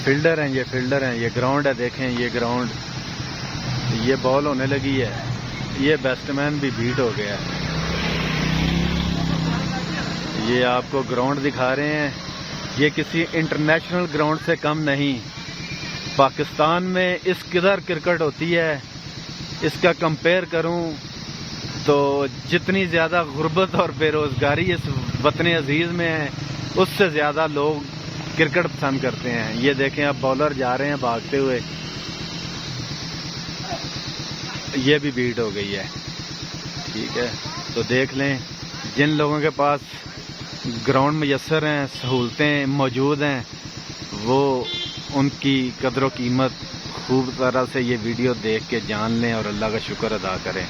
Fielder ہیں یہ ground ہے، دیکھیں یہ گراؤنڈ، یہ بال ہونے لگی ہے، یہ بیسٹ مین بھی بیٹ ہو گیا ہے۔ یہ آپ کو گراؤنڈ دکھا رہے ہیں، یہ کسی انٹرنیشنل گراؤنڈ سے کم نہیں۔ پاکستان میں اس قدر کرکٹ ہوتی ہے، اس کا کمپیئر کروں تو جتنی زیادہ غربت اور بے روزگاری اس وطن عزیز میں ہے، اس سے زیادہ لوگ کرکٹ پسند کرتے ہیں۔ یہ دیکھیں اب بالر جا رہے ہیں بھاگتے ہوئے، یہ بھی بیٹ ہو گئی ہے، ٹھیک ہے۔ تو دیکھ لیں، جن لوگوں کے پاس گراؤنڈ میسر ہیں، سہولتیں موجود ہیں، وہ ان کی قدر و قیمت خوب طرح سے یہ ویڈیو دیکھ کے جان لیں اور اللہ کا شکر ادا کریں۔